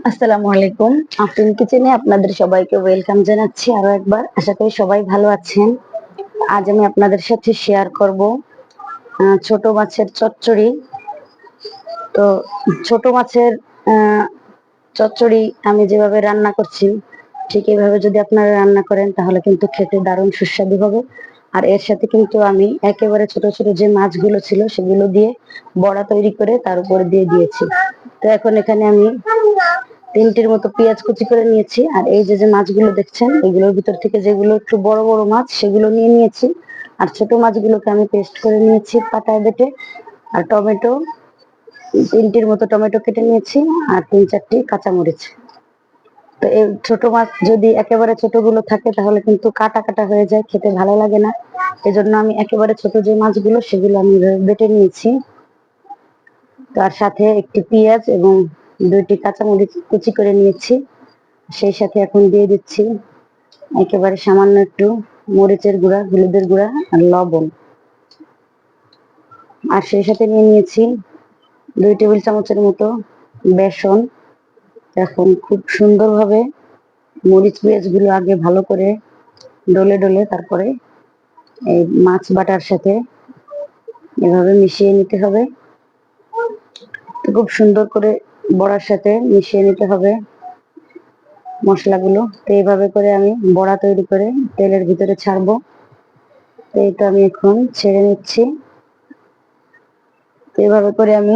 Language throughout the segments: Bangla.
আসসালামু আলাইকুম। আফরিন কিচেনে আপনাদের সবাইকে ওয়েলকাম জানাচ্ছি আরো একবার। আশা করি সবাই ভালো আছেন। আজ আমি আপনাদের সাথে শেয়ার করব ছোট মাছের চচ্চড়ি। তো ছোট মাছের চচ্চড়ি আমি যেভাবে রান্না করছি ঠিক এইভাবে যদি আপনারা রান্না করেন তাহলে কিন্তু খেতে দারুণ সুস্বাদু হবে। আর এর সাথে কিন্তু আমি একেবারে ছোট ছোট যে মাছগুলো ছিল সেগুলো দিয়ে বড়া তৈরি করে তার উপরে দিয়ে দিয়েছি। তো এখন এখানে আমি 3টির মতো পেঁয়াজ কুচি করে নিয়েছি। আর এই যে যে মাছগুলো দেখছেন এগুলোর ভিতর থেকে যেগুলো একটু বড় বড় মাছ সেগুলো নিয়ে নিয়েছি। আর ছোট মাছগুলোকে আমি পেস্ট করে নিয়েছি পাটায় বেটে। আর টমেটো 3টির মতো টমেটো কেটে নিয়েছি। আর 3-4টি কাঁচামরিচ। তো এই ছোট মাছ যদি একেবারে ছোটগুলো থাকে তাহলে কিন্তু কাটা কাটা হয়ে যায়, খেতে ভালো লাগে না। এজন্য আমি একেবারে ছোট যে মাছগুলো সেগুলো আমি বেটে নিয়েছি। তার সাথে একটি পেঁয়াজ এবং 2টি কাঁচামরিচ কুচি করে নিয়েছি। সেই সাথে এখন দিয়ে দিচ্ছি একেবারে সামান্য একটু মরিচের গুঁড়া, হলুদের গুঁড়া আর লবণ। আর সেই সাথে নিয়ে নিয়েছি 2 টেবিল চামচের মতো বেসন। এখন খুব সুন্দরভাবে মরিচ পেঁয়াজ গুলো আগে ভালো করে ডলে ডলে তারপরে এই মাছ বাটার সাথে এভাবে মিশিয়ে নিতে হবে। খুব সুন্দর করে বড়ার সাথে মিশিয়ে নিতে হবে মশলাগুলো। তো এইভাবে করে আমি বড়া তৈরি করে তেলের ভিতরে ছাড়বো। তো এই তো আমি এখন ছেড়ে নিচ্ছি। তো এইভাবে করে আমি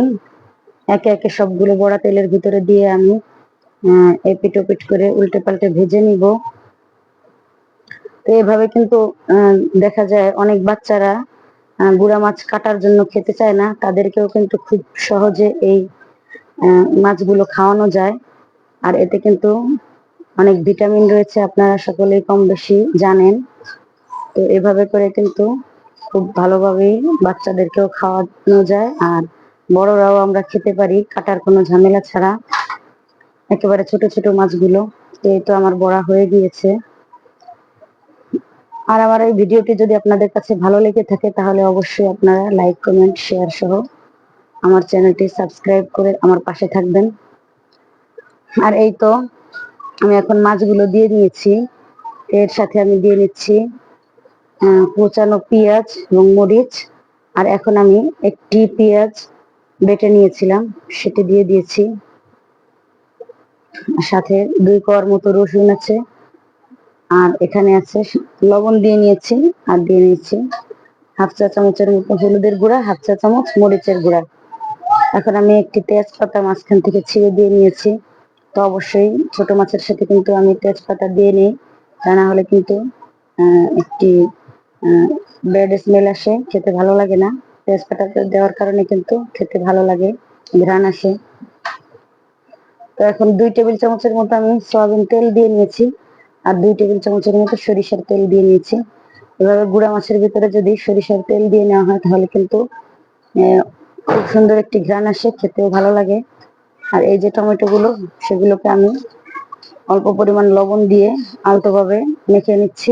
একে একে সবগুলো বড়া তেলের ভিতরে দিয়ে আমি এপিট ওপিট করে উল্টে পাল্টে ভেজে নিব। তো এইভাবে কিন্তু দেখা যায় অনেক বাচ্চারা গুড়া মাছ কাটার জন্য খেতে চায় না, তাদেরকেও কিন্তু খুব সহজে এই মাছগুলো খাওয়ানো যায়। আর এতে কিন্তু অনেক ভিটামিন রয়েছে, আপনারা সকলেই কম বেশি জানেন। তো এভাবে করে কিন্তু খুব ভালোভাবেই বাচ্চাদেরকেও খাওয়ানো যায় আর বড়রাও আমরা খেতে পারি কাটার কোনো ঝামেলা ছাড়া একেবারে ছোট ছোট মাছগুলো। তো এই তো আমার বড়া হয়ে গিয়েছে। আর আমার এই ভিডিওটি যদি আপনাদের কাছে ভালো লেগে থাকে তাহলে অবশ্যই আপনারা লাইক কমেন্ট শেয়ার সহ আমার চ্যানেলটি সাবস্ক্রাইব করে আমার পাশে থাকবেন। আর এই তো আমি এখন মাছগুলো দিয়ে দিয়েছি। এর সাথে আমি দিয়ে নিচ্ছি কোচানো পেঁয়াজ এবং মরিচ। আর এখন আমি একটি পেঁয়াজ বেটে নিয়েছিলাম সেটি দিয়ে দিয়েছি। সাথে 2 কোয়ার মতো রসুন আছে। আর এখানে আছে লবণ দিয়ে নিয়েছি। আর দিয়ে নিয়েছি হাফ চা চামচের মতো হলুদের গুঁড়া, হাফ চা চামচ মরিচের গুঁড়া। এখন আমি একটি তেজপাতা মাঝখান থেকে ছিঁড়ে দিয়ে নিয়েছি। তো অবশ্যই ছোট মাছের সাথে কিন্তু আমি তেজপাতা দিয়ে নিই, তা না হলে কিন্তু একটি ব্যাড স্মেল আসে, খেতে ভালো লাগে না। তেজপাতা দেওয়ার কারণে কিন্তু খেতে ভালো লাগে, ঘ্রাণ আসে। তো এখন 2 টেবিল চামচের মতো আমি সয়াবিন তেল দিয়ে নিয়েছি। আর 2 টেবিল চামচের মতো সরিষার তেল দিয়ে নিয়েছি। এভাবে গুঁড়া মাছের ভিতরে যদি সরিষার তেল দিয়ে নেওয়া হয় তাহলে কিন্তু খুব সুন্দর একটি ঘ্রাণ আসে, খেতেও ভালো লাগে। আর এই যে টমেটো গুলো সেগুলোকে আমি অল্প পরিমাণ লবণ দিয়ে আলতোভাবে মেখে নিচ্ছি।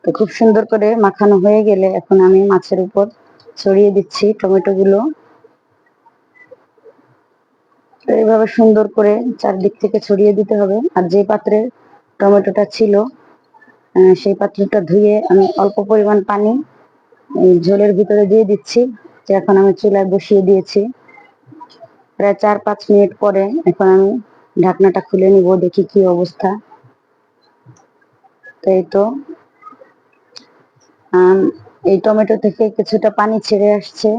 তো খুব সুন্দর করে মাখানো হয়ে গেলে এখন আমি মাছের উপর ছড়িয়ে দিচ্ছি টমেটো গুলো। তো এইভাবে সুন্দর করে চারদিক থেকে ছড়িয়ে দিতে হবে। আর যে পাত্রে টমেটোটা ছিল সেই পাত্রটা ধুয়ে আমি অল্প পরিমাণ পানি ঝোলের ভিতরে দিয়ে দিচ্ছি। যে এখন আমি চুলায় বসিয়ে দিয়েছি। প্রায় 4-5 মিনিট পরে এখন আমি ঢাকনাটা খুলে নিব, দেখি কি অবস্থা। তো এই তো এই টমেটো থেকে কিছুটা পানি ছেড়ে আসছে,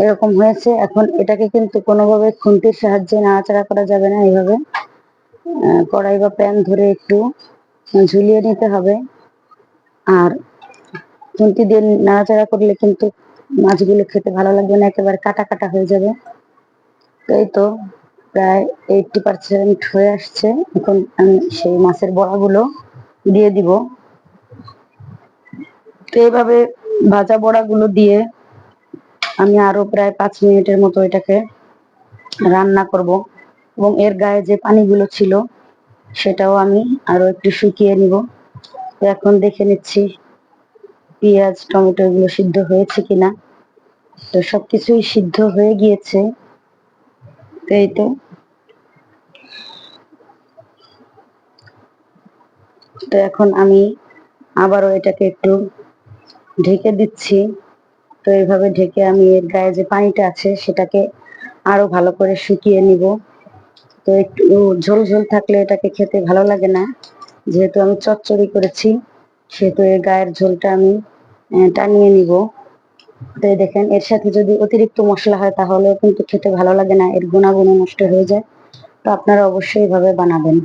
এরকম হয়েছে। এখন এটাকে কিন্তু কোনোভাবে খুন্তির সাহায্যে নাড়াচাড়া করা যাবে না, এইভাবে কড়াই বা প্যান ধরে একটু ঝুলিয়ে নিতে হবে। আর খুন্তি দিয়ে নাড়াচাড়া করলে কিন্তু মাছগুলো খেতে ভালো লাগবে না, একেবারে কাটা কাটা হয়ে যাবে। তো এই তো প্রায় 80% হয়ে আসছে। এখন আমি সেই মাছের বড়াগুলো দিয়ে দিব। তো এইভাবে ভাজা বড়াগুলো দিয়ে আমি আরো প্রায় 5 মিনিটের মতো এটাকে রান্না করব। এবং এর গায়ে যে পানিগুলো ছিল সেটাও আমি আরো একটু শুকিয়ে নিব। তো এখন দেখে নিচ্ছি পেঁয়াজ টমেটো এগুলো সিদ্ধ হয়েছে কিনা। তো সবকিছুই সিদ্ধ হয়ে গিয়েছে। তো এই তো এখন আমি আবারও এটাকে একটু ঢেকে দিচ্ছি। তো এইভাবে ঢেকে আমি এর গায়ে যে পানিটা আছে সেটাকে আরো ভালো করে শুকিয়ে নিব। তো একটু ঝোল ঝোল থাকলে এটাকে খেতে ভালো লাগে না, যেহেতু আমি চচ্চড়ি করেছি সেহেতু এর গায়ের ঝোলটা আমি টানিয়ে নিব। তো এই দেখেন, এর সাথে যদি অতিরিক্ত মশলা হয় তাহলেও কিন্তু খেতে ভালো লাগে না, এর গুণাগুণ নষ্ট হয়ে যায়। তো আপনারা অবশ্যই এভাবে বানাবেন।